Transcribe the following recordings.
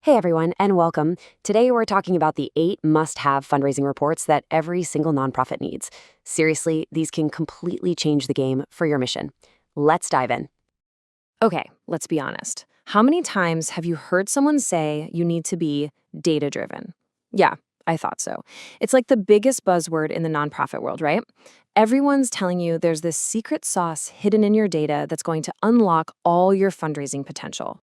Hey everyone, and welcome. Today we're talking about the 8 must-have fundraising reports that every single nonprofit needs. Seriously, these can completely change the game for your mission. Let's dive in. Okay, let's be honest. How many times have you heard someone say you need to be data-driven? Yeah, I thought so. It's like the biggest buzzword in the nonprofit world, right? Everyone's telling you there's this secret sauce hidden in your data that's going to unlock all your fundraising potential.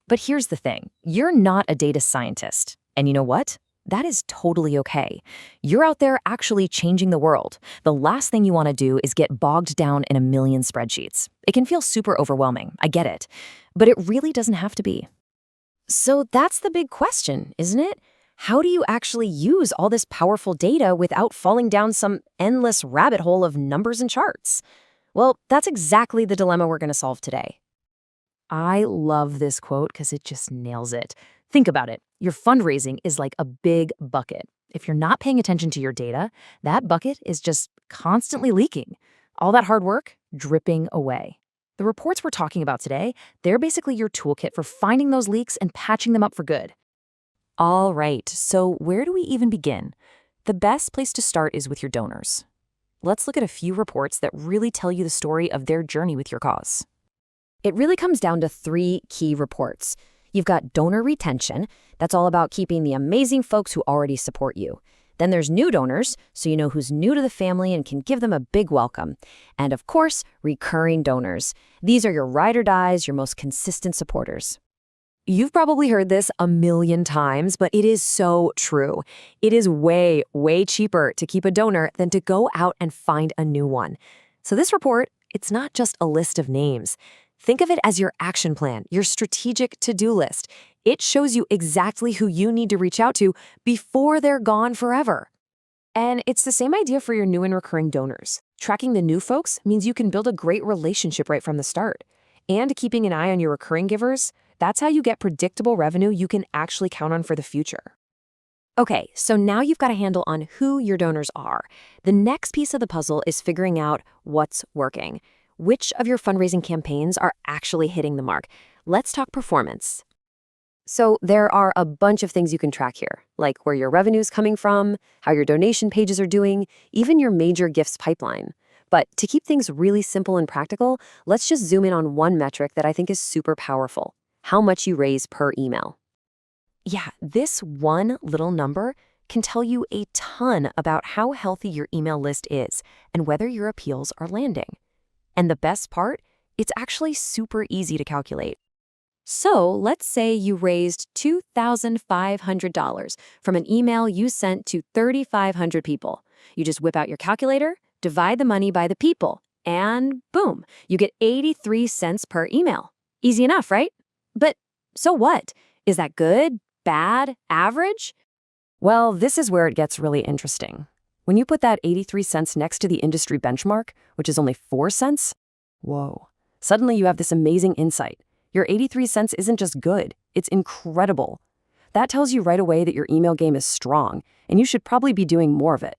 But here's the thing, you're not a data scientist. And you know what? That is totally okay. You're out there actually changing the world. The last thing you want to do is get bogged down in a million spreadsheets. It can feel super overwhelming, I get it. But it really doesn't have to be. So that's the big question, isn't it? How do you actually use all this powerful data without falling down some endless rabbit hole of numbers and charts? Well, that's exactly the dilemma we're going to solve today. I love this quote because it just nails it. Think about it. Your fundraising is like a big bucket. If you're not paying attention to your data, that bucket is just constantly leaking. All that hard work dripping away. The reports we're talking about today, they're basically your toolkit for finding those leaks and patching them up for good. All right, so where do we even begin? The best place to start is with your donors. Let's look at a few reports that really tell you the story of their journey with your cause. It really comes down to 3 key reports. You've got donor retention. That's all about keeping the amazing folks who already support you. Then there's new donors, so you know who's new to the family and can give them a big welcome. And of course, recurring donors. These are your ride or dies, your most consistent supporters. You've probably heard this a million times, but it is so true. It is way, way cheaper to keep a donor than to go out and find a new one. So this report, it's not just a list of names. Think of it as your action plan, your strategic to-do list. It shows you exactly who you need to reach out to before they're gone forever. And it's the same idea for your new and recurring donors. Tracking the new folks means you can build a great relationship right from the start. And keeping an eye on your recurring givers, that's how you get predictable revenue you can actually count on for the future. Okay, so now you've got a handle on who your donors are. The next piece of the puzzle is figuring out what's working. Which of your fundraising campaigns are actually hitting the mark? Let's talk performance. So there are a bunch of things you can track here, like where your revenue's coming from, how your donation pages are doing, even your major gifts pipeline. But to keep things really simple and practical, let's just zoom in on one metric that I think is super powerful: how much you raise per email. Yeah, this one little number can tell you a ton about how healthy your email list is and whether your appeals are landing. And the best part, it's actually super easy to calculate. So let's say you raised $2,500 from an email you sent to 3,500 people. You just whip out your calculator, divide the money by the people, and boom, you get 83 cents per email. Easy enough, right? But so what? Is that good, bad, average? Well, this is where it gets really interesting. When you put that 83 cents next to the industry benchmark, which is only 4 cents, whoa, suddenly you have this amazing insight. Your 83 cents isn't just good, it's incredible. That tells you right away that your email game is strong, and you should probably be doing more of it.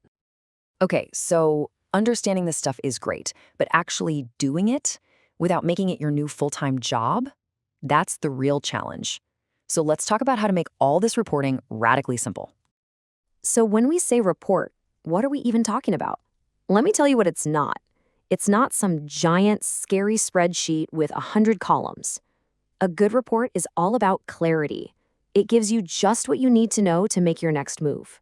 Okay, so understanding this stuff is great, but actually doing it without making it your new full-time job, that's the real challenge. So let's talk about how to make all this reporting radically simple. So when we say report, what are we even talking about? Let me tell you what it's not. It's not some giant, scary spreadsheet with 100 columns. A good report is all about clarity. It gives you just what you need to know to make your next move.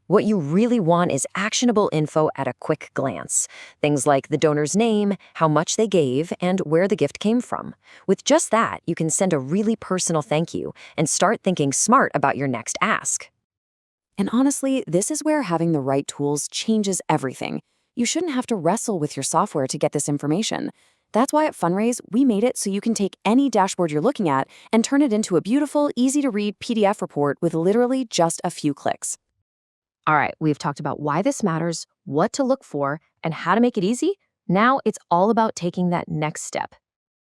What you really want is actionable info at a quick glance. Things like the donor's name, how much they gave, and where the gift came from. With just that, you can send a really personal thank you and start thinking smart about your next ask. And honestly, this is where having the right tools changes everything. You shouldn't have to wrestle with your software to get this information. That's why at Fundraise, we made it so you can take any dashboard you're looking at and turn it into a beautiful, easy-to-read PDF report with literally just a few clicks. All right, we've talked about why this matters, what to look for, and how to make it easy. Now it's all about taking that next step.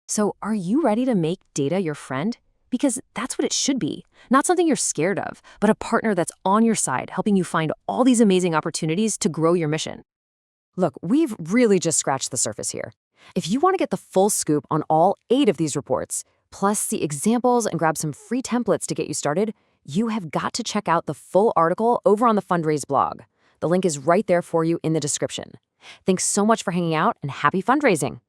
So are you ready to make data your friend? Because that's what it should be. Not something you're scared of, but a partner that's on your side, helping you find all these amazing opportunities to grow your mission. Look, we've really just scratched the surface here. If you want to get the full scoop on all 8 of these reports, plus see examples and grab some free templates to get you started, you have got to check out the full article over on the Fundraise blog. The link is right there for you in the description. Thanks so much for hanging out and happy fundraising.